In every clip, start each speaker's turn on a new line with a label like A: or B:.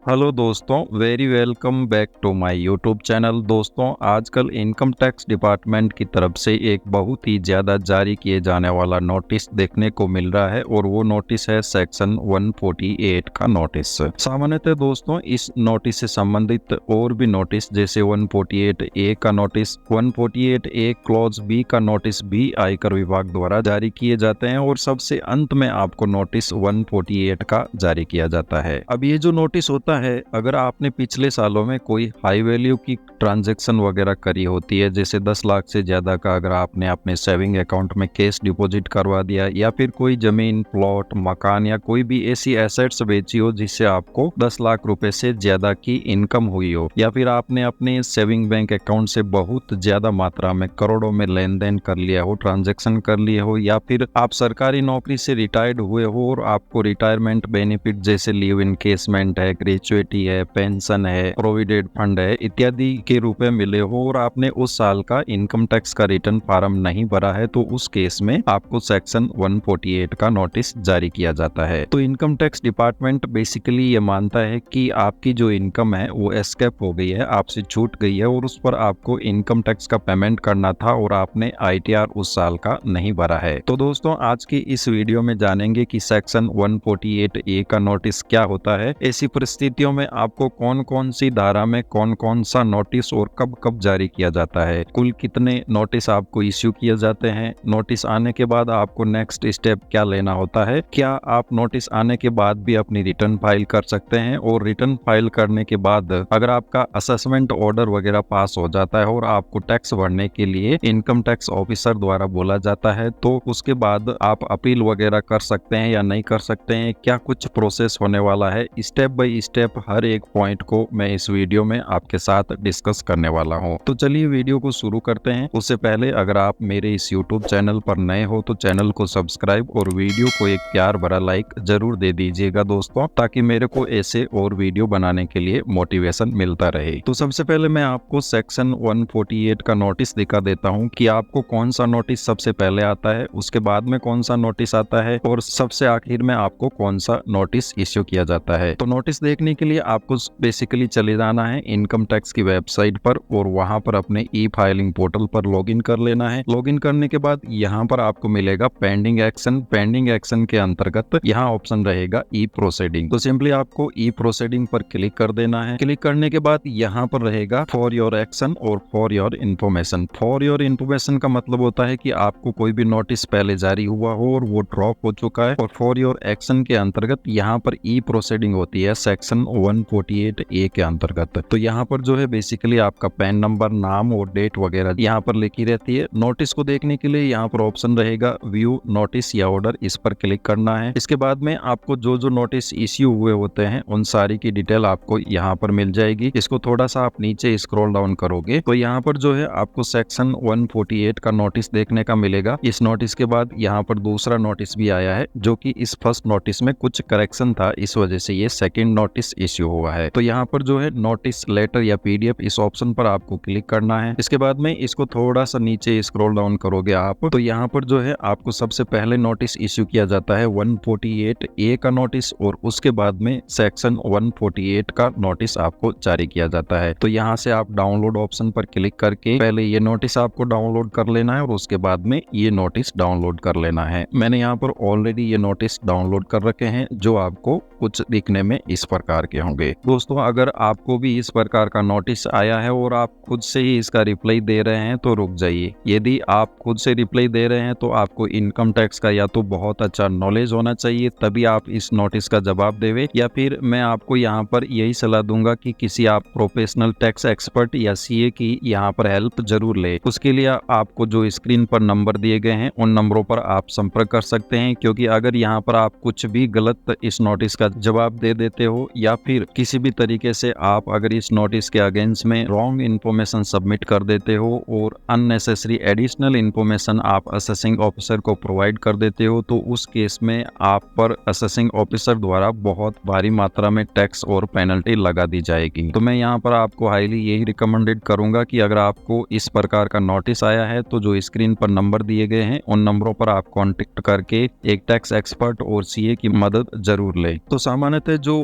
A: Hello दोस्तों, very welcome back to my YouTube channel. दोस्तों, आजकल इनकम टैक्स डिपार्टमेंट की तरफ से एक बहुत ही ज़्यादा जारी किए जाने वाला नोटिस देखने को मिल रहा है और वो नोटिस है सेक्शन 148 का नोटिस। सामान्यतः दोस्तों, इस नोटिस से संबंधित और भी नोटिस जैसे 148 ए का नोटिस, 148 ए क्लॉज बी का नोटिस भी आयकर विभाग द्वारा जारी किए जाते हैं और सबसे अंत में आपको नोटिस 148 का जारी किया जाता है। अब ये जो नोटिस होता है, अगर आपने पिछले सालों में कोई हाई वैल्यू की ट्रांजैक्शन वगैरह करी होती है, जैसे 10 लाख से ज्यादा का अगर आपने अपने सेविंग अकाउंट में कैश डिपॉजिट करवा दिया, या फिर कोई जमीन, प्लॉट, मकान या कोई भी ऐसी एसेट्स बेची हो जिससे आपको 10 लाख रुपए से ज्यादा की इनकम हुई हो, या फिर आपने अपने सेविंग बैंक अकाउंट से बहुत ज्यादा मात्रा में करोड़ों में लेन देन कर लिया हो, ट्रांजेक्शन कर लिए हो, या फिर आप सरकारी नौकरी से रिटायर्ड हुए हो और आपको रिटायरमेंट बेनिफिट जैसे लीव इनकेसमेंट है, ग्रेचुइटी है, पेंशन है, प्रोविडेंट फंड है इत्यादि के रूप में मिले हो और आपने उस साल का इनकम टैक्स का रिटर्न फॉर्म नहीं भरा है, तो उस केस में आपको सेक्शन 148 का नोटिस जारी किया जाता है। तो इनकम टैक्स डिपार्टमेंट बेसिकली ये मानता है कि आपकी जो इनकम है वो एस्केप हो गई है, आपसे छूट गई है और उस पर आपको इनकम टैक्स का पेमेंट करना था और आपने ITR उस साल का नहीं भरा है। तो दोस्तों, आज की इस वीडियो में जानेंगे कि सेक्शन 148 ए का नोटिस क्या होता है, ऐसी परिस्थितियों में आपको कौन कौन सी धारा में कौन कौन सा नोटिस और कब कब जारी किया जाता है, कुल कितने नोटिस आपको इश्यू किए जाते हैं, नोटिस आने के बाद आपको नेक्स्ट स्टेप क्या लेना होता है, क्या आप नोटिस आने के बाद भी अपनी रिटर्न फाइल कर सकते हैं, और रिटर्न फाइल करने के बाद अगर आपका असेसमेंट ऑर्डर वगैरह पास हो जाता है और आपको टैक्स भरने के लिए इनकम टैक्स ऑफिसर द्वारा बोला जाता है, तो उसके बाद आप अपील वगैरह कर सकते हैं या नहीं कर सकते हैं, क्या कुछ प्रोसेस होने वाला है, स्टेप बाय स्टेप हर एक पॉइंट को मैं इस वीडियो में आपके साथ डिस्कस करने वाला हूं। तो चलिए वीडियो को शुरू करते हैं। उससे पहले अगर आप मेरे इस यूट्यूब चैनल पर नए हो तो चैनल को सब्सक्राइब और वीडियो को एक प्यार भरा लाइक जरूर दे दीजिएगा दोस्तों, ताकि मेरे को ऐसे और वीडियो बनाने के लिए मोटिवेशन मिलता रहे। तो सबसे पहले मैं आपको सेक्शन 148 का नोटिस दिखा देता हूँ कि आपको कौन सा नोटिस सबसे पहले आता है, उसके बाद में कौन सा नोटिस आता है और सबसे आखिर में आपको कौन सा नोटिस इश्यू किया जाता है। तो नोटिस देखने के लिए आपको बेसिकली चले जाना है इनकम टैक्स की वेबसाइट पर और वहां पर अपने ई फाइलिंग पोर्टल पर लॉगिन कर लेना है। लॉगिन करने के बाद यहाँ पर आपको मिलेगा पेंडिंग एक्शन। पेंडिंग एक्शन के अंतर्गत यहाँ ऑप्शन रहेगा ई प्रोसीडिंग। तो सिंपली आपको ई प्रोसीडिंग पर क्लिक कर देना है। क्लिक करने के बाद यहाँ पर रहेगा फॉर योर एक्शन और for your information. For your information का मतलब होता है कि आपको कोई भी नोटिस पहले जारी हुआ हो और वो ड्रॉप हो चुका है, और फॉर योर एक्शन के अंतर्गत यहाँ पर ई प्रोसीडिंग होती है सेक्शन 148 ए के अंतर्गत। तो यहाँ पर जो है बेसिकली आपका पैन नंबर, नाम और डेट वगैरह यहाँ पर लिखी रहती है। नोटिस को देखने के लिए यहाँ पर ऑप्शन रहेगा व्यू नोटिस या ऑर्डर, इस पर क्लिक करना है। इसके बाद में आपको जो जो नोटिस इश्यू हुए होते हैं उन सारी की डिटेल आपको यहाँ पर मिल जाएगी। इसको थोड़ा सा आप नीचे स्क्रॉल डाउन करोगे तो यहाँ पर जो है आपको सेक्शन 148 का नोटिस देखने का मिलेगा। इस नोटिस के बाद यहाँ पर दूसरा नोटिस भी आया है, जो कि इस फर्स्ट नोटिस में कुछ करेक्शन था, इस वजह से ये सेकंड नोटिस इश्यू हुआ है। तो यहाँ पर जो है नोटिस लेटर या PDF, इस ऑप्शन पर आपको क्लिक करना है। इसके बाद में इसको थोड़ा सा नीचे स्क्रॉल डाउन करोगे आप तो यहाँ पर जो है आपको सबसे पहले नोटिस इश्यू किया जाता है 148 ए का नोटिस, और उसके बाद में सेक्शन 148 का नोटिस आपको जारी किया जाता है। तो यहाँ से आप डाउनलोड ऑप्शन पर क्लिक करके पहले ये नोटिस आपको डाउनलोड कर लेना है और उसके बाद में ये नोटिस डाउनलोड कर लेना है। मैंने यहाँ पर ऑलरेडी ये नोटिस डाउनलोड कर रखे हैं, जो आपको कुछ दिखने में इस प्रकार के होंगे। दोस्तों, अगर आपको भी इस प्रकार का नोटिस आया है और आप खुद से ही इसका रिप्लाई दे रहे हैं तो रुक जाइए। यदि आप खुद से रिप्लाई दे रहे हैं तो आपको इनकम टैक्स का या तो बहुत अच्छा नॉलेज होना चाहिए, तभी आप इस नोटिस का जवाब देवे, या फिर मैं आपको यहाँ पर यही सलाह दूंगा कि किसी आप प्रोफेशनल टैक्स एक्सपर्ट या CA की यहाँ पर हेल्प जरूर ले। उसके लिए आपको जो स्क्रीन पर नंबर दिए गए हैं उन नंबरों पर आप संपर्क कर सकते हैं, क्योंकि अगर यहाँ पर आप कुछ भी गलत इस नोटिस का जवाब दे देते हो या फिर किसी भी तरीके से आप अगर इस नोटिस के अगेंस्ट में रॉन्ग इन्फॉर्मेशन सबमिट कर देते हो और अननेसेसरी एडिशनल इन्फॉर्मेशन आप असेसिंग ऑफिसर को प्रोवाइड कर देते हो, तो उस केस में आप पर असेसिंग ऑफिसर द्वारा बहुत भारी मात्रा में टैक्स और पेनल्टी लगा दी जाएगी। तो मैं यहाँ पर आपको हाईली यही रिकमेंडेड करूंगा कि अगर आपको इस प्रकार का नोटिस आया है तो जो स्क्रीन पर नंबर दिए गए हैं उन नंबरों पर आप कॉन्टेक्ट करके एक टैक्स एक्सपर्ट और CA की मदद जरूर ले। तो सामान्यतः जो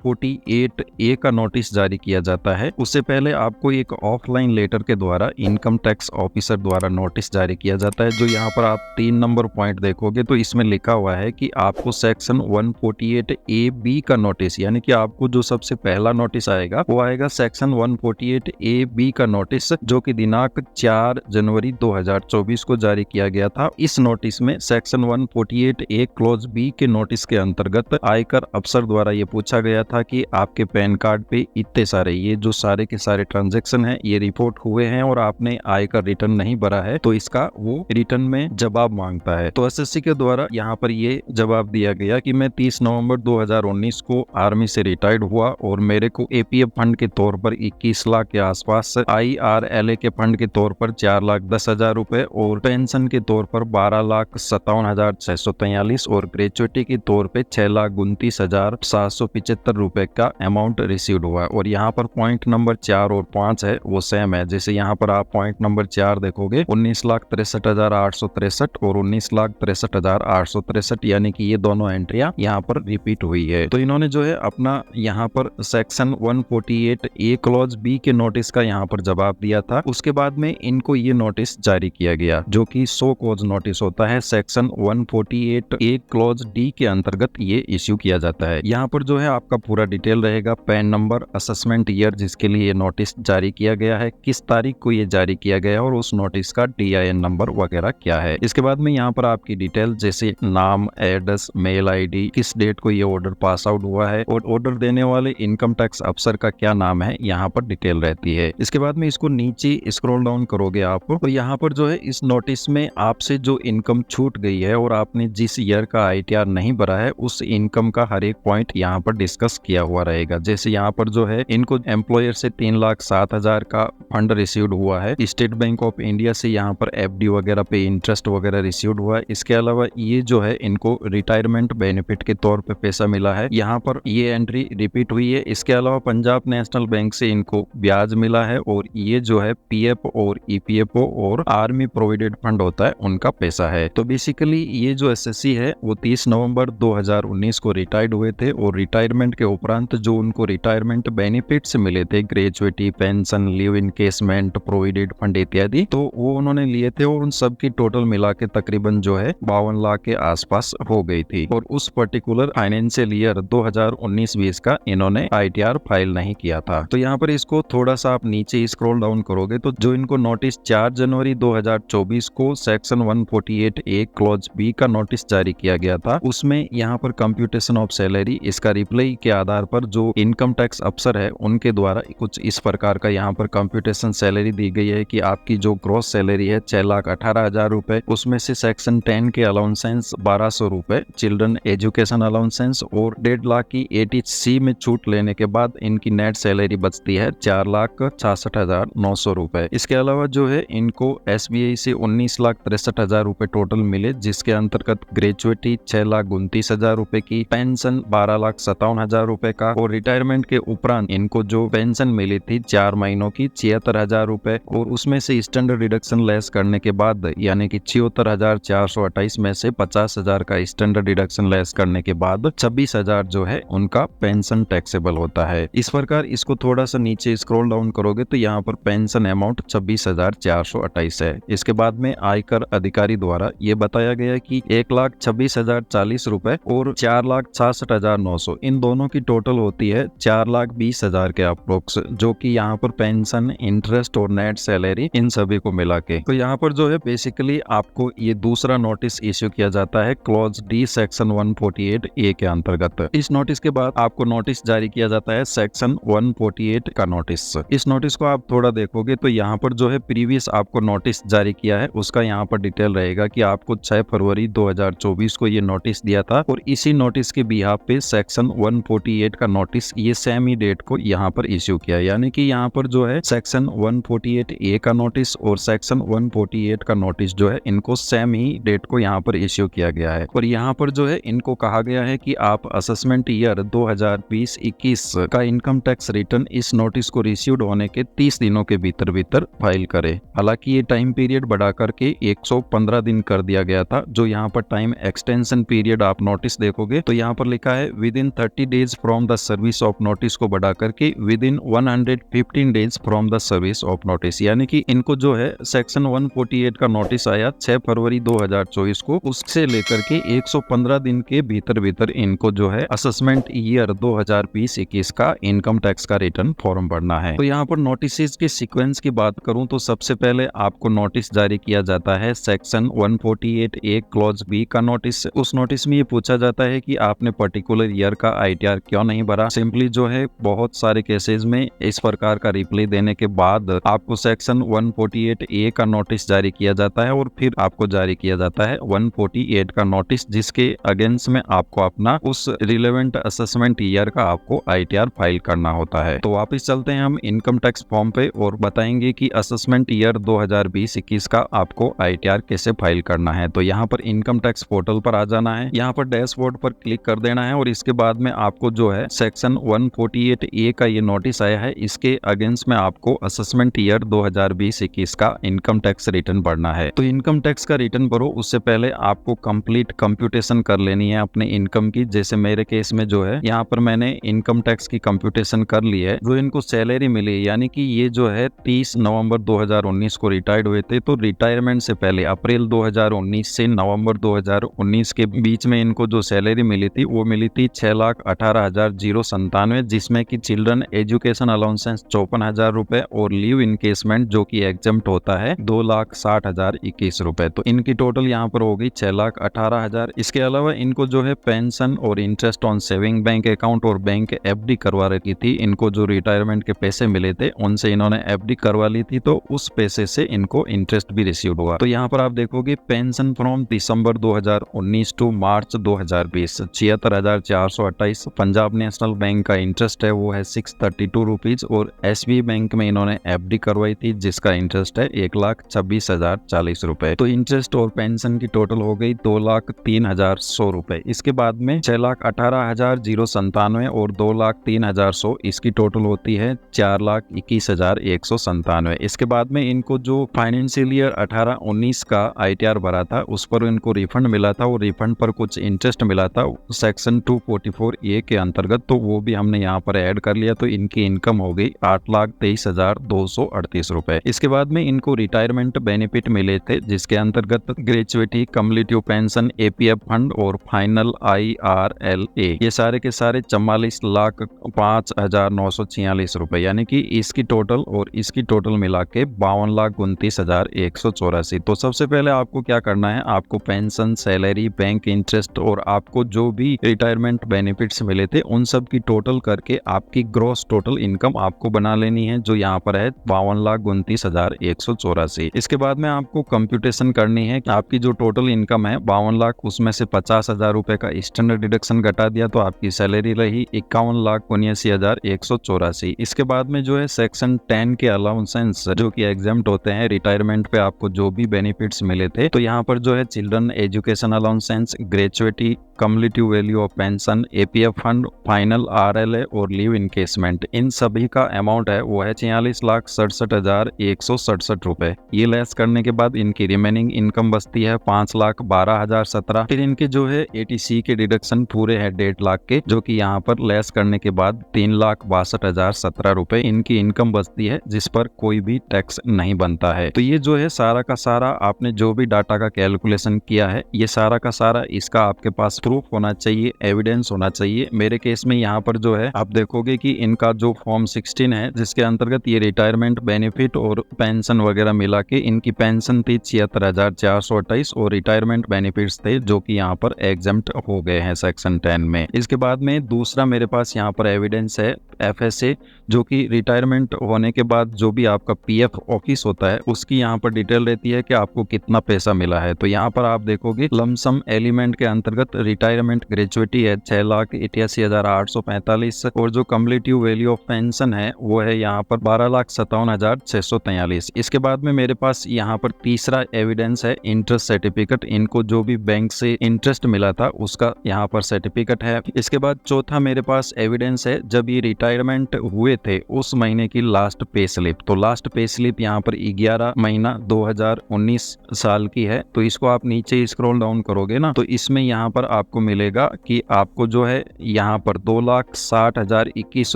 A: 148 ए का नोटिस जारी किया जाता है, उससे पहले आपको एक ऑफलाइन लेटर के द्वारा इनकम टैक्स ऑफिसर द्वारा नोटिस जारी किया जाता है। जो यहाँ पर आप 3 नंबर पॉइंट देखोगे तो इसमें लिखा हुआ है कि आपको सेक्शन 148 ए बी का नोटिस, यानी कि आपको जो सबसे पहला नोटिस आएगा वो आएगा सेक्शन 148 ए बी का नोटिस, जो कि दिनांक 4 जनवरी 2024 को जारी किया गया था। इस नोटिस में सेक्शन 148 ए क्लोज बी के नोटिस के अंतर्गत आयकर अफसर द्वारा ये पूछा गया था कि आपके पैन कार्ड पे इतने सारे ये जो सारे के सारे ट्रांजैक्शन हैं ये रिपोर्ट हुए हैं और आपने आयकर रिटर्न नहीं भरा है, तो इसका वो रिटर्न में जवाब मांगता है। तो एसएससी के द्वारा यहाँ पर ये जवाब दिया गया कि मैं 30 नवंबर 2019 को आर्मी से रिटायर्ड हुआ और मेरे को एपीएफ फंड के तौर पर 21 लाख के आसपास, IRLA के फंड के तौर पर 4,10,000 रुपए और पेंशन के तौर पर 12,57,643 और ग्रेचुइटी के तौर पे 6,29,775 रुपए का अमाउंट रिसीव्ड हुआ। और यहाँ पर पॉइंट नंबर 4 और 5 है वो सेम है। जैसे यहाँ पर आप पॉइंट नंबर 4 देखोगे 19,63,863 और 19,63,863, यानी कि ये दोनों एंट्रियां यहाँ पर रिपीट हुई है। तो इन्होंने जो है अपना यहाँ पर सेक्शन 148 ए क्लॉज बी के नोटिस का यहाँ पर जवाब दिया था। उसके बाद में इनको ये नोटिस जारी किया गया जो कि सो कॉज नोटिस होता है। सेक्शन 148 ए क्लॉज डी के अंतर्गत ये इश्यू किया जाता है। यहाँ पर जो है आपका पूरा डिटेल रहेगा, पैन नंबर, असेसमेंट ईयर जिसके लिए ये नोटिस जारी किया गया है, किस तारीख को ये जारी किया गया और उस नोटिस का DIN नंबर वगैरह क्या है। इसके बाद में यहाँ पर आपकी डिटेल जैसे नाम, एड्रेस, मेल ID, किस डेट को ये ऑर्डर पास आउट हुआ है और ऑर्डर देने वाले इनकम टैक्स अफसर का क्या नाम है, यहाँ पर डिटेल रहती है। इसके बाद में इसको नीचे स्क्रॉल डाउन करोगे आप तो यहाँ पर जो है इस नोटिस में आपसे जो इनकम छूट गई है और आपने जिस ईयर का ITR नहीं भरा है उस इनकम का हर एक पॉइंट यहाँ पर डिस्कस किया हुआ रहेगा। जैसे यहाँ पर जो है इनको एम्प्लॉयर से 3,07,000 का फंड रिसीव्ड हुआ है, स्टेट बैंक ऑफ इंडिया से यहाँ पर FD वगैरह पे इंटरेस्ट वगैरह रिसीव्ड हुआ है। इसके अलावा ये जो है इनको रिटायरमेंट बेनिफिट के तौर पे पैसा मिला है, यहाँ पर ये एंट्री रिपीट हुई है। इसके अलावा पंजाब नेशनल बैंक से इनको ब्याज मिला है और ये जो है PF और EPFO और आर्मी प्रोविडेंट फंड होता है उनका पैसा है। तो बेसिकली ये जो SSC है वो 30 नवंबर 2019 को रिटायर्ड हुए थे और रिटायरमेंट के उपरांत जो उनको रिटायरमेंट बेनिफिट्स मिले थे, gratuity, pension, leave encasement, provident fund इत्यादि, तो वो उन्होंने लिए थे और उन सब की टोटल मिला के तकरीबन जो है 52 लाख के आसपास हो गई थी। और उस पर्टिकुलर फाइनेंशियल ईयर 2019-20 का इन्होंने ITR फाइल नहीं किया था। तो यहाँ पर इसको थोड़ा सा आप नीचे स्क्रॉल डाउन करोगे तो जो इनको नोटिस 4 जनवरी 2024 को सेक्शन 148 ए क्लॉज बी का नोटिस जारी किया गया था, उसमें यहाँ पर कंप्यूटेशन ऑफ सैलरी, इसका रिप्लाई के आधार पर जो इनकम टैक्स अफसर है उनके द्वारा कुछ इस प्रकार का यहाँ पर कंप्यूटेशन सैलरी दी गई है कि आपकी जो ग्रॉस सैलरी है 6,18,000 रुपए, उसमें से सेक्शन 10 के अलाउंसेंस 1,200 रुपए, चिल्ड्रन एजुकेशन अलाउंसेंस और 1.5 लाख की ATC में छूट लेने के बाद इनकी नेट सैलरी बचती है 4,66,900 रुपए। इसके अलावा जो है इनको SBI से 19,63,000 रुपए टोटल मिले, जिसके अंतर्गत ग्रेजुएटी 6,29,000 रुपए की, पेंशन 12,57,000 रुपए का और रिटायरमेंट के उपरांत इनको जो पेंशन मिली थी 4 महीनों की 76,000 रुपए और उसमें से स्टैंडर्ड डिडक्शन लेस करने के बाद यानी कि 76,428 में से 50,000 का स्टैंडर्ड डिडक्शन लेस करने के बाद 26,000 जो है उनका पेंशन टैक्सेबल होता है। इस प्रकार इसको थोड़ा सा नीचे स्क्रॉल डाउन करोगे तो यहाँ पर पेंशन अमाउंट 26,428 है। इसके बाद में आयकर अधिकारी द्वारा ये बताया गया कि 1,26,040 रुपए और 4,66,900 इन दोनों की टोटल होती है 4,20,000 के अप्रोक्स, जो कि यहाँ पर पेंशन, इंटरेस्ट और नेट सैलरी इन सभी को मिला के। तो यहाँ पर जो है बेसिकली आपको ये दूसरा नोटिस इश्यू किया जाता है क्लॉज डी सेक्शन 148 ए के अंतर्गत। इस नोटिस के बाद आपको नोटिस जारी किया जाता है सेक्शन 148 का नोटिस। इस नोटिस को आप थोड़ा देखोगे तो यहाँ पर जो है प्रीवियस आपको नोटिस जारी किया है उसका यहाँ पर डिटेल रहेगा कि आपको 6 फरवरी 2024 को ये नोटिस दिया था और इसी नोटिस के बिहाफ पे सेक्शन 148 का नोटिस ये सेम ही डेट को यहाँ पर इश्यू किया, यानी कि यहाँ पर जो है सेक्शन 148 ए का नोटिस और सेक्शन 148 का नोटिस जो है इनको सेम ही डेट को यहाँ पर इश्यू किया गया है। और यहाँ पर जो है इनको कहा गया है कि आप असेसमेंट ईयर 2020-21 का इनकम टैक्स रिटर्न इस नोटिस को रिसीव्ड होने के 30 दिनों के भीतर फाइल करें। हालांकि ये टाइम पीरियड बढ़ा करके 115 दिन कर दिया गया था। जो यहाँ पर टाइम एक्सटेंशन पीरियड आप नोटिस देखोगे तो यहाँ पर लिखा है with in 30 days days from the service of notice को बढ़ा करके with in 115 days from the service of notice, यानी कि इनको जो है सेक्शन 148 का नोटिस आया 6 फरवरी 2024 को, उससे लेकर के 115 दिन के भीतर भीतर इनको जो है असेसमेंट ईयर 2020-21 का इनकम टैक्स का रिटर्न फॉर्म भरना है। तो यहाँ पर नोटिस के सीक्वेंस की बात करूं तो सबसे पहले आपको नोटिस जारी किया जाता है सेक्शन 148 ए क्लॉज बी का नोटिस। उस नोटिस में ये पूछा जाता है कि आपने पर्टिकुलर ईयर का आईटीआर क्यों नहीं भरा। सिंपली जो है बहुत सारे केसेस में इस प्रकार का रिप्लाई देने के बाद आपको सेक्शन 148 ए का नोटिस जारी किया जाता है और फिर आपको जारी किया जाता है 148 का नोटिस, जिसके अगेंस्ट में आपको अपना उस रिलेवेंट असेसमेंट ईयर का आपको आईटीआर फाइल करना होता है। तो वापस चलते हैं हम इनकम टैक्स फॉर्म पे और बताएंगे कि असेसमेंट ईयर 2020-21 का आपको आईटीआर कैसे फाइल करना है। तो यहाँ पर इनकम टैक्स पोर्टल पर आ जाना है, यहाँ पर डैशबोर्ड पर क्लिक कर देना है और इसके बाद में आपको जो है सेक्शन 148 ए का ये नोटिस आया है, इसके अगेंस्ट में आपको असेसमेंट ईयर 2020-21 का इनकम टैक्स रिटर्न भरना है। तो इनकम टैक्स का रिटर्न भरो उससे पहले आपको कंप्लीट कंप्यूटेशन कर लेनी है अपने इनकम की। जैसे मेरे केस में जो है यहाँ पर मैंने इनकम टैक्स की कंप्यूटेशन कर ली है। जो इनको सैलरी मिली, यानी कि ये जो है 30 नवंबर 2019 को रिटायर्ड हुए थे, तो रिटायरमेंट से पहले अप्रैल 2019 से नवंबर 2019 के बीच में इनको जो सैलरी मिली थी वो मिली थी 6,18,097, जिसमें कि चिल्ड्रन एजुकेशन अलाउंसेंस 54,000 रुपए और लीव इनकेसमेंट जो कि एग्जम्प्ट होता है 2,60,021 रुपए। तो इनकी टोटल यहाँ पर हो गई 6,18,000। इसके अलावा इनको जो है पेंशन और interest on saving bank account और बैंक एफडी करवा रखी थी। इनको जो रिटायरमेंट के पैसे मिले थे उनसे इन्होंने एफडी करवा ली थी, तो उस पैसे से इनको इंटरेस्ट भी रिसीव होगा। तो यहाँ पर आप देखोगे pension from December 2019 to March 2020 76,428। Punjab National Bank का इंटरेस्ट है वो है 632 रुपीज और एसबी बैंक में इन्होंने एफडी करवाई थी जिसका इंटरेस्ट है 1,26,040 रुपए। तो इंटरेस्ट और पेंशन की टोटल हो गई 2,03,100 रुपए। इसके बाद में 6,18,097 और 2,03,100, इसकी टोटल होती है 4,21,197। इसके बाद में इनको जो फाइनेंशियल ईयर 18-19 का आईटीआर भरा था उस पर इनको रिफंड मिला था और रिफंड पर कुछ इंटरेस्ट मिला था सेक्शन 244 ए के अंतर्गत, तो वो भी हमने यहाँ पर ऐड कर लिया। तो इनकी इनकम हो गई 8,23,238 रुपए। इसके बाद में इनको रिटायरमेंट बेनिफिट मिले थे जिसके अंतर्गत gratuity, cumulative pension, EPF fund और फाइनल IRLA, ये सारे के सारे 44,05,946 रुपए, यानी कि इसकी टोटल और इसकी टोटल मिला के 52,29,184। तो सबसे पहले आपको क्या करना है, आपको पेंशन, सैलरी, बैंक इंटरेस्ट और आपको जो भी रिटायरमेंट बेनिफिट्स मिले थे उन सब की टोटल करके आपकी ग्रॉस टोटल इनकम आपको बना लेनी है, जो यहाँ पर है 52,29,184। इसके बाद में आपको कंप्यूटेशन करनी है कि आपकी जो टोटल इनकम है 52 लाख, उसमें से 50,000 रुपए का स्टैंडर्ड डिडक्शन घटा दिया तो आपकी सैलरी रही 51,79,184। इसके बाद में जो है सेक्शन 10 के अलाउंसेंस जो कि एग्जम्प्ट होते हैं रिटायरमेंट पे आपको जो भी बेनिफिट्स मिले थे, तो यहाँ पर जो है children education allowances, gratuity, cumulative value of pension, EPF fund, final RLA और लीव इनकेसमेंट, इन सभी का अमाउंट है वो है 46,67,167 रुपए। ये लेस करने के बाद इनकी रिमेनिंग इनकम बचती है 5,12,017। फिर इनके जो है ATC के डिडक्शन पूरे है 1.5 लाख के, जो कि यहाँ पर लेस करने के बाद 3,62,017 रुपए इनकी इनकम बचती है, जिस पर कोई भी टैक्स नहीं बनता है। तो ये जो है सारा का सारा आपने जो भी डाटा का कैलकुलेशन किया है, ये सारा का सारा इसका आपके पास प्रूफ होना चाहिए, एविडेंस होना चाहिए। मेरे केस में यहाँ पर जो है आप देखोगे कि इनका जो फॉर्म 16 है जिसके अंतर्गत ये रिटायरमेंट बेनिफिट और पेंशन वगैरह मिला के इनकी पेंशन थी 76,428 और रिटायरमेंट बेनिफिट्स थे जो कि यहाँ पर एग्जम्प्ट हो गए हैं सेक्शन 10 में। इसके बाद में दूसरा मेरे पास यहाँ पर एविडेंस है FSA, जो कि रिटायरमेंट होने के बाद जो भी आपका PF ऑफिस होता है उसकी यहाँ पर डिटेल रहती है कि आपको कितना पैसा मिला है। तो यहाँ पर आप देखोगे लमसम एलिमेंट के अंतर्गत रिटायरमेंट ग्रेजुएटी है 6,81,845 और जो कम्युलेटिव वैल्यू ऑफ पेंशन है वो है यहाँ पर 12,57,643। इसके बाद में मेरे पास यहाँ पर तीसरा एविडेंस है इंटरेस्ट सर्टिफिकेट, इनको जो भी बैंक से इंटरेस्ट मिला था उसका यहाँ पर सर्टिफिकेट है। इसके बाद चौथा मेरे पास एविडेंस है जब ये रिटायरमेंट हुए थे उस महीने की लास्ट पे स्लिप। तो लास्ट पे स्लिप यहाँ पर 11 महीना 2019 साल की है। तो इसको आप नीचे स्क्रॉल डाउन करोगे ना तो इसमें यहाँ पर आपको मिलेगा कि आपको जो है यहाँ पर 2,60,021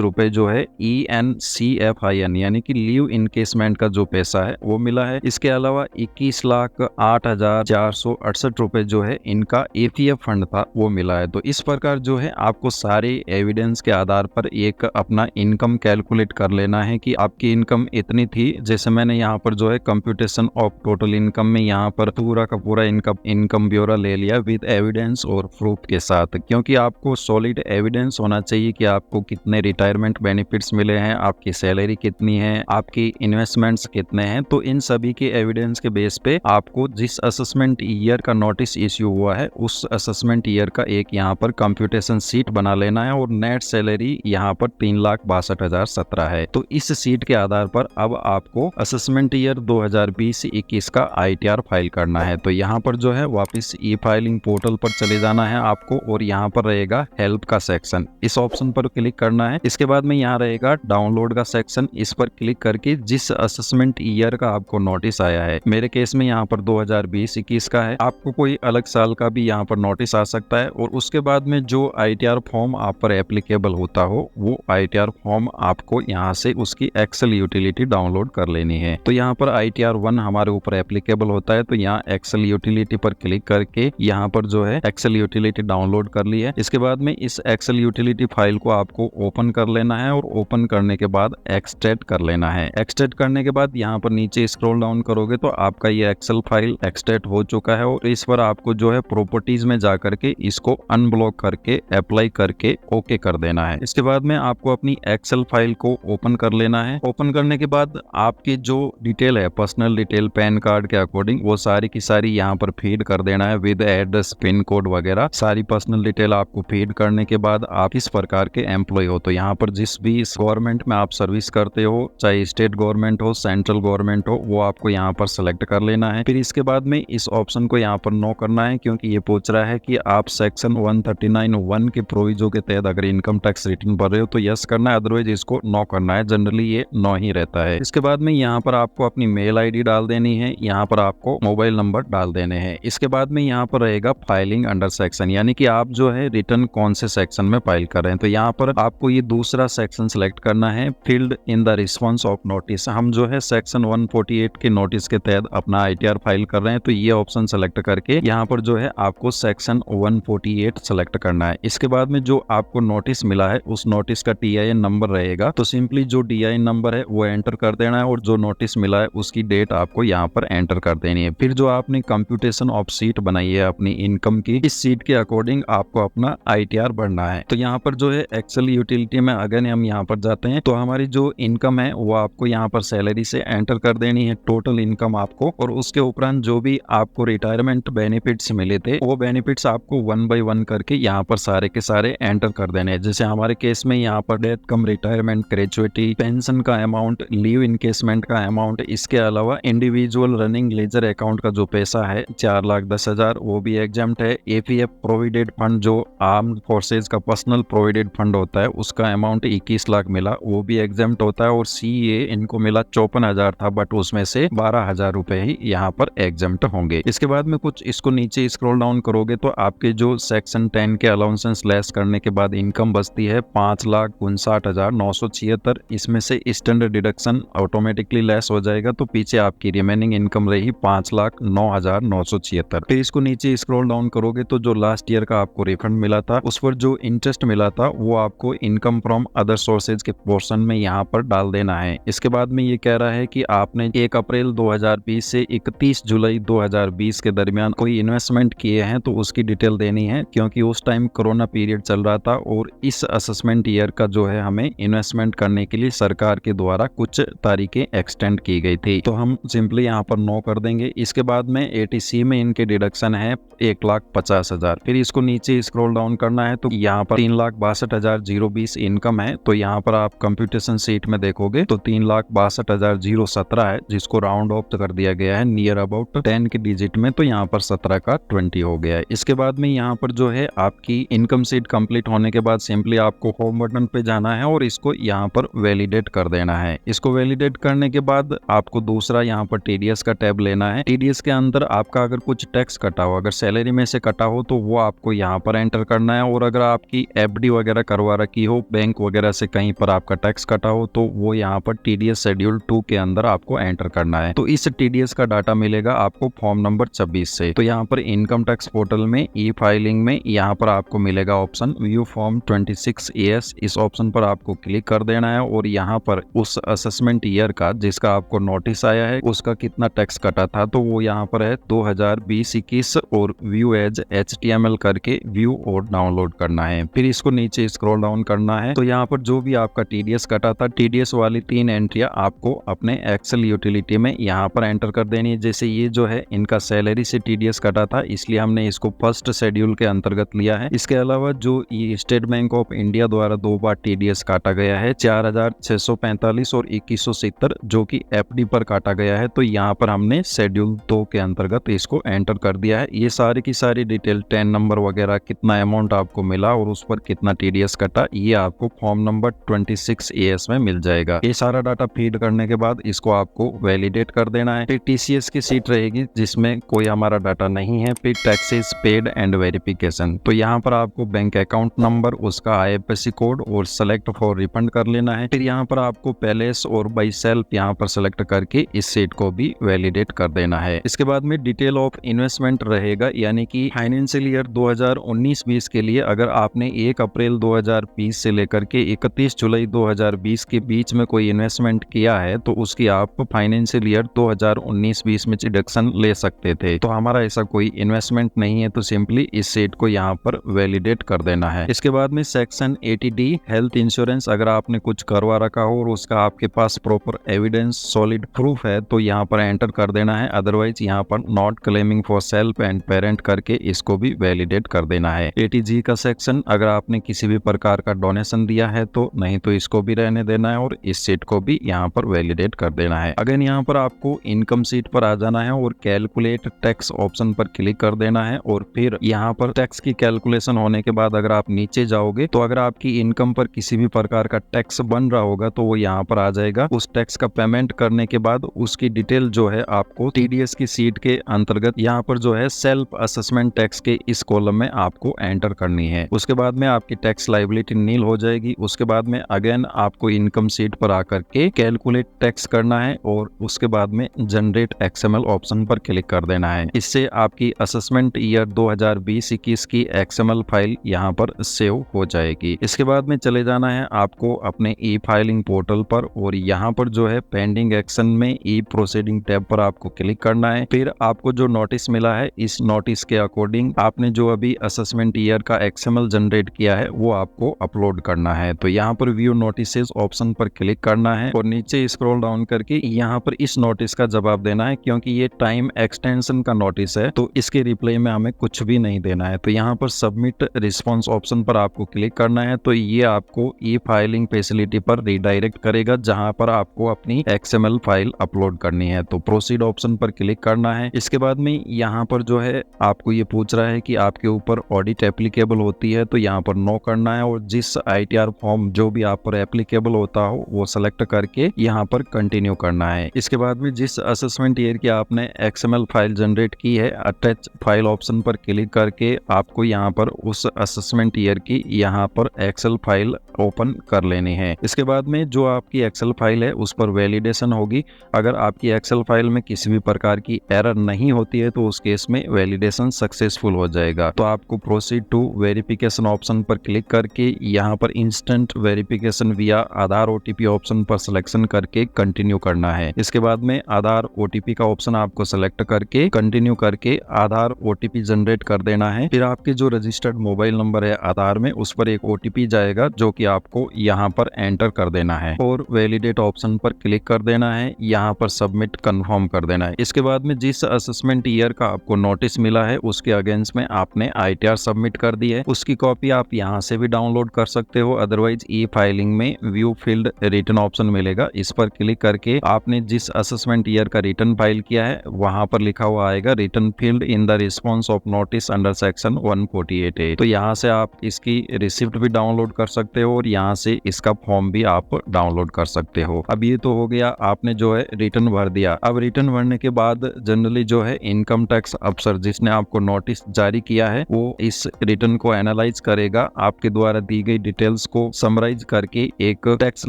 A: रुपए जो है ENCFIN यानी कि लीव इनकेसमेंट का जो पैसा है वो मिला है। इसके अलावा 21,08,468 रुपए जो है इनका APF फंड था वो मिला है। तो इस प्रकार जो है आपको सारे एविडेंस के आधार पर एक अपना इनकम कैलकुलेट कर लेना है कि आपकी इनकम इतनी थी। जैसे मैंने यहाँ पर जो है कंप्यूटेशन ऑफ टोटल इनकम में यहाँ पर पूरा का पूरा इनकम ब्योरा ले लिया विद एविडेंस और प्रूफ के साथ, क्योंकि आपको सॉलिड एविडेंस होना चाहिए कि आपको कितने रिटायरमेंट बेनिफिट्स मिले हैं, आपकी सैलरी कितनी है, आपकी इन्वेस्टमेंट्स कितने हैं। तो इन सभी के एविडेंस के बेस पे आपको जिस असेसमेंट ईयर का नोटिस इश्यू हुआ है उस असेसमेंट ईयर का एक यहाँ पर कंप्यूटेशन सीट बना लेना है और नेट सैलरी यहाँ पर 3,62,017 है। तो इस सीट के आधार पर अब आपको असेसमेंट ईयर 2020-21 का ITR फाइल करना है। तो यहाँ पर जो है वापस ई फाइलिंग पोर्टल पर चले जाना है आपको और यहाँ पर रहेगा हेल्प का सेक्शन, इस ऑप्शन पर क्लिक करना है। इसके बाद में यहाँ रहेगा डाउनलोड का सेक्शन, इस पर क्लिक करके जिस असेसमेंट ईयर का आपको नोटिस आया है, मेरे केस में यहाँ पर 2020-21 का है, आपको कोई अलग साल का भी यहाँ पर नोटिस आ सकता है। और उसके बाद में जो ITR फॉर्म आप पर एप्लीकेबल होता हो वो ITR फॉर्म आपको यहाँ से उसकी एक्सेल यूटिलिटी डाउनलोड कर लेनी है। तो यहाँ पर ITR 1 हमारे ऊपर एप्लीकेबल होता है, तो यहाँ एक्सेल यूटिलिटी पर क्लिक करके यहाँ पर जो है एक्सेल यूटिलिटी डाउनलोड कर ली है। इसके बाद में इस एक्सेल यूटिलिटी फाइल को आपको ओपन कर लेना है और ओपन करने के बाद एक्सट्रैक्ट कर लेना है। एक्सट्रैक्ट करने के बाद यहाँ पर नीचे स्क्रॉल डाउन करोगे तो आपका ये एक्सेल फाइल एक्सट्रैक्ट हो चुका है और इस पर आपको जो है प्रॉपर्टीज में जा करके इसको अनब्लॉक करके अप्लाई करके ओके कर देना है। इसके बाद में आपको अपनी एक्सेल फाइल को ओपन कर लेना है। ओपन करने के बाद आपकी जो डिटेल है पर्सनल डिटेल पैन कार्ड के अकॉर्डिंग वो सारी की सारी यहाँ पर फीड कर देना है विद एड्रेस पिन कोड वगैरह सारी पर्सनल डिटेल आपको फीड करने के बाद आप इस प्रकार के एम्प्लॉय हो। तो यहाँ पर जिस भी गवर्नमेंट में आप सर्विस करते हो, चाहे स्टेट गवर्नमेंट हो सेंट्रल गवर्नमेंट हो, वो आपको यहाँ पर सेलेक्ट कर लेना है। फिर इसके बाद में इस ऑप्शन को यहाँ पर नो करना है क्योंकि ये पूछ रहा है कि आप सेक्शन 139(1) के प्रोविजो के तहत अगर इनकम टैक्स रिटर्न भर रहे हो तो यस करना है, अदरवाइज इसको नो करना है। जनरली ये नो ही रहता है। इसके बाद में यहाँ पर आपको अपनी मेल ID डाल देनी है, यहाँ पर आपको मोबाइल नंबर डाल देने हैं। इसके बाद में यहाँ पर रहेगा फाइलिंग अंडर सेक्शन, यानी कि आप जो है रिटर्न कौन से सेक्शन में फाइल कर रहे हैं। तो यहाँ पर आपको ये दूसरा सेक्शन सेलेक्ट करना है, field in the response of notice. हम जो है सेक्शन 148 के नोटिस के तहत अपना ITR फाइल कर रहे हैं, तो ये ऑप्शन सेलेक्ट करके यहाँ पर जो है आपको सेक्शन 148 सेलेक्ट करना है। इसके बाद में जो आपको नोटिस मिला है उस नोटिस का TIN नंबर रहेगा, तो सिंपली जो DIN नंबर है वो एंटर कर देना है और जो नोटिस मिला है उसकी डेट आपको यहाँ पर एंटर कर देनी है। फिर जो आपने कंप्यूटेशन ऑफ सीट बनाई है अपनी इनकम की, इस सीट के अकॉर्डिंग आपको अपना ITR भरना है। तो यहाँ पर जो है एक्सेल यूटिलिटी में अगर हम यहाँ पर जाते हैं तो हमारी जो इनकम है वो आपको यहाँ पर सैलरी से एंटर कर देनी है, टोटल इनकम आपको, और उसके उपरांत जो भी आपको रिटायरमेंट बेनिफिट्स मिले थे वो बेनिफिट्स आपको 1 by 1 करके यहाँ पर सारे के सारे एंटर कर देने हैं। जैसे हमारे केस में यहाँ पर डेथ कम रिटायरमेंट, ग्रेजुएटी, पेंशन का अमाउंट, लीव इनकेसमेंट का अमाउंट, इसके अलावा इंडिविजुअल रनिंग लेजर अकाउंट का जो पैसा है 4,10,000 वो भी एग्जाम्प्ट है। APF प्रोविडेंट फंड जो आर्म फोर्सेज का पर्सनल प्रोविडेंट फंड होता है उसका अमाउंट 21 लाख मिला, वो भी एग्जाम्प्ट होता है। और CA इनको मिला 54,000 था बट उसमें से 12,000 रुपए ही यहाँ पर एग्जाम्प्ट होंगे। इसके बाद में कुछ इसको नीचे स्क्रॉल डाउन करोगे तो आपके जो सेक्शन 10 के अलाउंसेंस लेस करने के बाद इनकम बचती है 5,59,976। इसमें से स्टैंडर्ड डिडक्शन ऑटोमेटिकली लेस हो जाएगा, तो पीछे आपकी रिमेनिंग इनकम रही 5,09,976। फिर इसको नीचे स्क्रॉल डाउन करोगे तो जो लास्ट ईयर का आपको रिफंड मिला था उस पर जो इंटरेस्ट मिला था वो आपको इनकम फ्रॉम अदर सोर्सेज के पोर्शन में यहाँ पर डाल देना है। इसके बाद में ये कह रहा है कि आपने 1 अप्रैल 2020 से 31 जुलाई 2020 के दरमियान कोई इन्वेस्टमेंट किए हैं तो उसकी डिटेल देनी है, क्योंकि उस टाइम कोरोना पीरियड चल रहा था और इस असेसमेंट ईयर का जो है हमें इन्वेस्टमेंट करने के लिए सरकार के द्वारा कुछ तारीखें एक्सटेंड की गई थी, तो हम सिंपली यहाँ पर नो कर देंगे। इसके बाद में ATC में इनके डिडक्शन है 1,50,000। फिर इसको नीचे स्क्रॉल डाउन करना है तो यहाँ पर 3,62,020 इनकम है, तो यहाँ पर आप कंप्यूटेशन सीट में देखोगे तो 3,62,017 है जिसको राउंड ऑफ कर दिया गया है नियर अबाउट 10 के डिजिट में, तो यहाँ पर 17 का 20 हो गया है। इसके बाद में यहाँ पर जो है आपकी इनकम सीट कंप्लीट होने के बाद सिंपली आपको होम बटन पे जाना है और इसको यहाँ पर वैलिडेट कर देना है। इसको वैलिडेट करने के बाद आपको दूसरा यहाँ पर TDS का टैब लेना है। TDS के अंदर आपका अगर कुछ टैक्स कटा हो, अगर सैलरी में से कटा हो तो वो आपको यहाँ पर एंटर करना है। और अगर आपकी एफडी वगैरह करवा रखी हो बैंक वगैरह से, कहीं पर आपका टैक्स कटा हो, तो वो यहाँ पर टीडीएस शेड्यूल 2 के अंदर आपको एंटर करना है। तो इस टीडीएस का डाटा मिलेगा आपको फॉर्म नंबर 26 से। तो यहाँ पर इनकम टैक्स पोर्टल में ई फाइलिंग में यहाँ पर आपको मिलेगा ऑप्शन व्यू फॉर्म 26 ES। इस ऑप्शन पर आपको क्लिक कर देना है और यहाँ पर उस असेसमेंट ईयर का जिसका आपको नोटिस आया है उसका कितना टैक्स कटा था, तो वो यहाँ पर है 2020-21 और व्यू एज HTML करके व्यू और डाउनलोड करना है। फिर इसको नीचे स्क्रॉल डाउन करना है। तो यहाँ पर जो भी आपका टीडीएस कटा था, टीडीएस वाली 3 एंट्रियां आपको अपने एक्सेल यूटिलिटी में यहाँ पर एंटर कर देनी है। जैसे ये जो है इनका सैलरी से टीडीएस कटा था, इसलिए हमने इसको फर्स्ट शेड्यूल के अंतर्गत लिया है। इसके अलावा जो ये स्टेट बैंक ऑफ इंडिया द्वारा 2 बार टीडीएस काटा गया है 4645 और 2170, जो कि एफडी पर काटा गया है, तो यहाँ पर हमने शेड्यूल 2 के अंतर्गत इसको एंटर कर दिया है। ये सारी की सारी डिटेल 10 नंबर वगैरह, कितना अमाउंट आपको मिला और उस पर कितना टीडीएस कटा, ये आपको फॉर्म नंबर 26 ES में मिल जाएगा। ये सारा डाटा फीड करने के बाद इसको आपको वैलिडेट कर देना है। फिर टीसीएस की सीट रहेगी जिसमें कोई हमारा डाटा नहीं है। फिर टैक्सेस पेड एंड वेरिफिकेशन, तो यहाँ पर आपको बैंक अकाउंट नंबर, उसका IFSC कोड और सेलेक्ट फॉर रिफंड कर लेना है। फिर यहाँ पर आपको पैलेस और बाई सेल्फ यहाँ पर सेलेक्ट करके इस सीट को भी वैलिडेट कर देना है। इसके बाद में डिटेल ऑफ इन्वेस्टमेंट रहेगा, यानी कि फाइनेंशियल ईयर 2019-20 के लिए अगर आपने 1 अप्रैल 2020 से लेकर के 31 जुलाई 2020 के बीच में कोई इन्वेस्टमेंट किया है तो उसकी आप फाइनेंशियल ईयर 2019-20 में डिडक्शन ले सकते थे। तो हमारा ऐसा कोई इन्वेस्टमेंट नहीं है, तो सिंपली इस सीट को यहाँ पर वैलिडेट कर देना है। इसके बाद में सेक्शन 80D हेल्थ इंश्योरेंस, अगर आपने कुछ करवा रखा हो और उसका आपके पास प्रॉपर एविडेंस सॉलिड प्रूफ है तो यहाँ पर एंटर कर देना है। अदरवाइज यहाँ पर not claiming for self and parent करके इसको भी वैलिडेट कर देना है। 80G का सेक्शन, अगर आपने किसी भी प्रकार का डोनेशन दिया है तो नहीं तो इसको भी रहने देना है और इस सीट को भी यहाँ पर वैलिडेट कर देना है। अगर यहाँ पर आपको इनकम सीट पर आ जाना है और कैलकुलेट टैक्स ऑप्शन पर क्लिक कर देना है और फिर यहाँ पर टैक्स की कैलकुलेशन होने के बाद अगर आप नीचे जाओगे तो अगर आपकी इनकम पर किसी भी प्रकार का टैक्स बन रहा होगा तो वो यहाँ पर आ जाएगा। उस टैक्स का पेमेंट करने के बाद उसकी डिटेल जो है आपको टीडीएस की सीट के अंतर्गत यहाँ पर जो है सेल्फ असेसमेंट टैक्स के इस कॉलम में आपको एंटर करनी है। उसके बाद में आपकी टैक्स लायबिलिटी नील हो जाएगी। उसके बाद में अगेन आपको इनकम सीट पर आकर के कैलकुलेट टैक्स करना है और उसके बाद में जनरेट XML ऑप्शन पर क्लिक कर देना है। इससे आपकी असेसमेंट ईयर 2020-21 की XML फाइल यहाँ पर सेव हो जाएगी। इसके बाद में चले जाना है आपको अपने ई फाइलिंग पोर्टल पर और यहाँ पर जो है पेंडिंग एक्शन में ई प्रोसीडिंग टैब पर आपको क्लिक करना है। फिर आपको जो नोटिस मिला है इस नोटिस के अकॉर्डिंग आपने जो अभी असेसमेंट ईयर का XML जनरेट किया है वो आपको अपलोड करना है। तो यहाँ पर व्यू नोटिसेस ऑप्शन पर क्लिक करना है और नीचे स्क्रॉल डाउन करके यहाँ पर इस नोटिस का जवाब देना है। क्योंकि ये टाइम एक्सटेंशन का नोटिस है तो इसके रिप्लाई में हमें कुछ भी नहीं देना है। तो यहाँ पर सबमिट रिस्पॉन्स ऑप्शन पर आपको क्लिक करना है। तो ये आपको ई फाइलिंग फैसिलिटी पर रिडायरेक्ट करेगा जहां पर आपको अपनी XML फाइल अपलोड करनी है। तो प्रोसीड ऑप्शन पर क्लिक करना है। इसके बाद में यहाँ पर जो है आपको ये पूछ रहा है कि आपके ऊपर ऑडिट एप्लीकेबल होती है, तो यहाँ पर नो करना है और जिस ITR फॉर्म जो भी आप पर एप्लीकेबल होता हो वो सेलेक्ट करके यहाँ पर कंटिन्यू करना है। इसके बाद में जिस असेसमेंट ईयर की आपने XML फाइल जनरेट की है अटैच फाइल ऑप्शन पर क्लिक करके आपको यहाँ पर उस असेसमेंट ईयर की यहाँ पर एक्सेल फाइल ओपन कर लेनी है। इसके बाद में जो आपकी एक्सेल फाइल है उस पर वैलिडेशन होगी। अगर आपकी एक्सेल फाइल में किसी भी प्रकार की एरर नहीं होती है तो उस केस में वैलिडेशन सक्सेसफुल हो जाएगा। तो आपको प्रोसीड टू वेरिफिकेशन ऑप्शन पर क्लिक करके यहाँ पर इंस्टेंट वेरिफिकेशन विया आधार OTP ऑप्शन पर सिलेक्शन करके कंटिन्यू करना है। इसके बाद में आधार OTP का ऑप्शन आपको सेलेक्ट करके कंटिन्यू करके आधार OTP जनरेट कर देना है। फिर आपके जो रजिस्टर्ड मोबाइल नंबर है आधार में उस पर एक OTP जाएगा जो कि आपको यहाँ पर एंटर कर देना है और वैलिडेट ऑप्शन पर क्लिक कर देना है। यहाँ पर सबमिट कंफर्म कर देना है। इसके बाद में जिस असेसमेंट ईयर का आपको नोटिस मिला है उसके अगेंस्ट में आपने ITR सबमिट कर दी है, उसकी कॉपी आप यहाँ से भी डाउनलोड कर सकते हो। अदरवाइज ई फाइलिंग में व्यू फील्ड रिटर्न ऑप्शन मिलेगा, इस पर क्लिक करके आपने जिस असेसमेंट ईयर का रिटर्न फाइल किया है वहां पर लिखा हुआ आएगा return field in the response of notice under section 148A। तो यहाँ से आप इसकी रिसिप्ट भी डाउनलोड कर सकते हो और यहाँ से इसका फॉर्म भी आप डाउनलोड कर सकते हो। अब ये तो हो गया, आपने जो है रिटर्न भर दिया। अब रिटर्न भरने के बाद जनरली जो है इनकम टैक्स अफसर जिसने आपको नोटिस जारी किया है वो इस रिटर्न को एनालाइज करेगा, आपके द्वारा दी गई डिटेल्स को समराइज करके एक टैक्स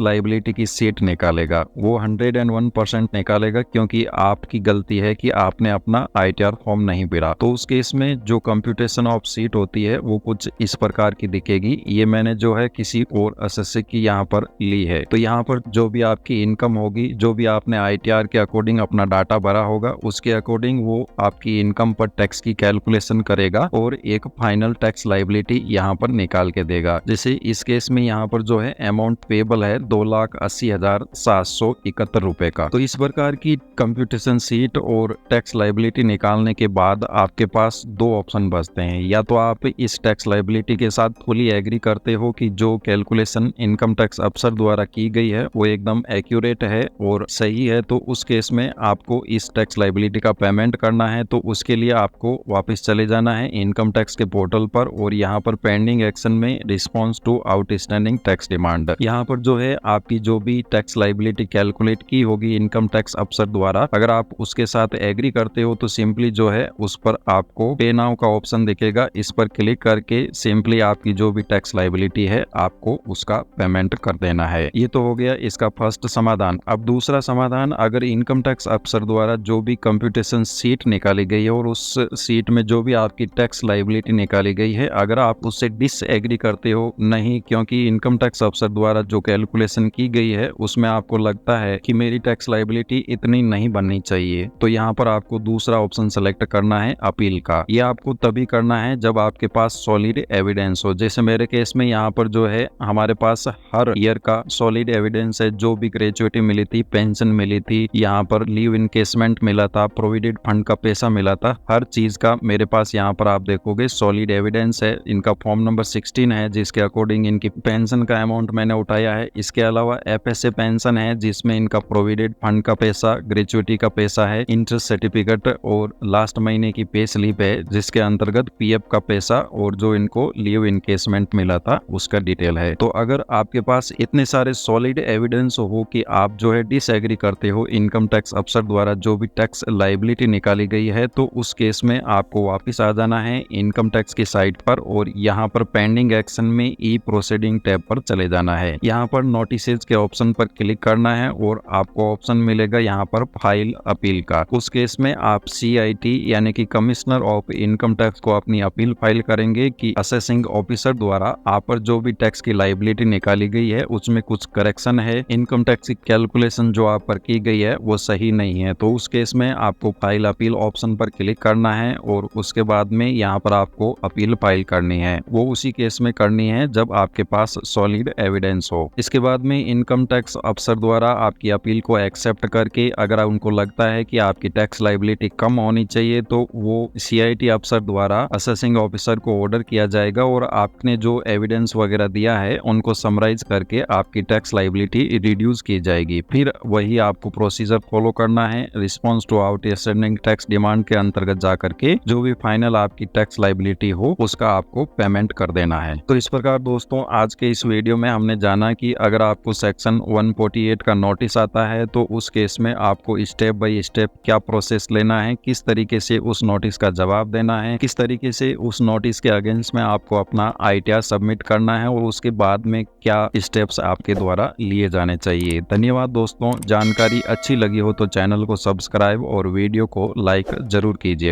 A: लायबिलिटी की सीट निकालेगा। वो 101% निकालेगा, क्योंकि आपकी गलती है कि आपने अपना ITR फॉर्म नहीं भरा। तो उस केस में जो कंप्यूटेशन ऑफ सीट होती है वो कुछ इस प्रकार की दिखेगी। ये मैंने जो है किसी और असेसी की यहाँ पर ली है। तो यहाँ पर जो भी आपकी इनकम होगी, जो भी आपने ITR के अकॉर्डिंग अपना डाटा भरा होगा, उसके अकॉर्डिंग वो आपकी इनकम पर टैक्स की कैलकुलेशन करेगा और एक फाइनल टैक्स लायबिलिटी यहाँ पर निकाल के देगा। जैसे इस केस में यहाँ पर जो है अमाउंट पेबल है 2,80,771 रुपए का। तो इस प्रकार की कंप्यूटेशन सीट और टैक्स लायबिलिटी निकालने के बाद आपके पास दो ऑप्शन बचते हैं। या तो आप इस टैक्स लायबिलिटी के साथ फुली एग्री करते हो कि जो कैलकुलेशन इनकम टैक्स अफसर द्वारा की गई है वो एकदम एक्यूरेट है और सही है, तो उस केस में आपको इस टैक्स लायबिलिटी का पेमेंट करना है। तो उसके लिए आपको वापस चले जाना है इनकम टैक्स के पोर्टल पर और यहाँ पर पेंडिंग एक्शन में response to outstanding tax demand, यहाँ पर जो है आपकी जो भी टैक्स लायबिलिटी कैलकुलेट की होगी इनकम टैक्स अफसर द्वारा, अगर आप उसके साथ एग्री करते हो तो सिंपली जो है उस पर आपको पे नाउ का ऑप्शन दिखेगा। इस पर क्लिक करके सिंपली आपकी जो भी टैक्स लायबिलिटी है आपको उसका पेमेंट कर देना है। ये तो हो गया इसका फर्स्ट समाधान। अब दूसरा समाधान, अगर इनकम टैक्स अफसर द्वारा जो भी कंप्यूटेशन सीट निकाली गई है और उस सीट में जो भी आपकी टैक्स लायबिलिटी निकाली गई है, अगर आप उससे डिसएग्री करते हो, नहीं क्योंकि इनकम टैक्स अफसर द्वारा जो कैलकुलेशन की गई है उसमें आपको लगता है कि मेरी टैक्स लायबिलिटी इतनी नहीं बननी चाहिए, तो यहाँ पर आपको दूसरा ऑप्शन सेलेक्ट करना है अपील का। ये आपको तभी करना है जब आपके पास सॉलिड एविडेंस हो। जैसे मेरे केस में यहाँ पर जो है हमारे पास हर ईयर का सॉलिड एविडेंस है, जो भी ग्रेजुएटी मिली थी, पेंशन मिली थी, यहाँ पर लीव इनकेसमेंट मिला था, प्रोविडेंट फंड का पैसा मिला था, हर चीज का मेरे पास यहाँ पर आप देखोगे सॉलिड एविडेंस है। इनका फॉर्म नंबर 16 है जिसके अकॉर्डिंग इनकी पेंशन का अमाउंट मैंने उठाया है। इसके अलावा FSA पेंशन है जिसमें इनका प्रोविडेंट फंड का पैसा, ग्रेजुएटी का पैसा है, इंटरेस्ट सर्टिफिकेट और लास्ट महीने की पे स्लिप है जिसके अंतर्गत PF का पैसा और जो इनको लीव इनकेसमेंट मिला था उसका डिटेल है। तो अगर आपके पास इतने सारे सॉलिड एविडेंस हो कि आप जो है डिसएग्री करते हो इनकम टैक्स अफसर द्वारा जो भी टैक्स लायबिलिटी निकाली गई है, तो उस केस में आपको वापस आ जाना है इनकम टैक्स की साइट पर और यहाँ पर पेंडिंग एक्शन में ई प्रोसीडिंग टैब पर चले जाना है। यहाँ पर नोटिसेज के ऑप्शन पर क्लिक करना है और आपको ऑप्शन मिलेगा यहाँ पर फाइल अपील का। उस केस में आप CIT यानी कि कमिश्नर ऑफ इनकम टैक्स को अपनी अपील फाइल करेंगे कि असेसिंग ऑफिसर द्वारा आप पर जो भी टैक्स की लायबिलिटी निकाली गई है उसमें कुछ करेक्शन है, इनकम टैक्स की कैलकुलेशन जो आप पर की गई है वो सही नहीं है। तो उस केस में आपको फाइल अपील ऑप्शन पर क्लिक करना है और उसके बाद में यहाँ पर आपको अपील फाइल करनी है। वो उसी केस में करनी है जब आपके पास सॉलिड एविडेंस हो। इसके बाद में इनकम टैक्स अफसर द्वारा आपकी अपील को एक्सेप्ट करके अगर उनको लगता है कि आपकी टैक्स लायबिलिटी कम होनी चाहिए तो वो CIT अफसर द्वारा असेसिंग ऑफिसर को ऑर्डर किया जाएगा और आपने जो एविडेंस वगैरह दिया है उनको समराइज करके आपकी टैक्स लायबिलिटी रिड्यूस की जाएगी। फिर वही आपको प्रोसीजर फॉलो करना है। Response to outstanding tax demand के अंतर्गत जाकर के जो भी फाइनल आपकी टैक्स लायबिलिटी हो उसका आपको पेमेंट कर देना है। तो इस प्रकार दोस्तों आज के इस वीडियो में हमने जाना कि अगर आपको सेक्शन 148 का नोटिस आता है तो उस केस में आपको स्टेप बाय स्टेप क्या प्रोसेस लेना है, किस तरीके से उस नोटिस का जवाब देना है, किस तरीके से उस नोटिस के अगेंस्ट में आपको अपना ITR सबमिट करना है और उसके बाद में क्या स्टेप्स आपके द्वारा लिए जाने चाहिए। धन्यवाद दोस्तों, जानकारी अच्छी लगी हो तो चैनल को सब्सक्राइब और वीडियो को लाइक जरूर कीजिएगा।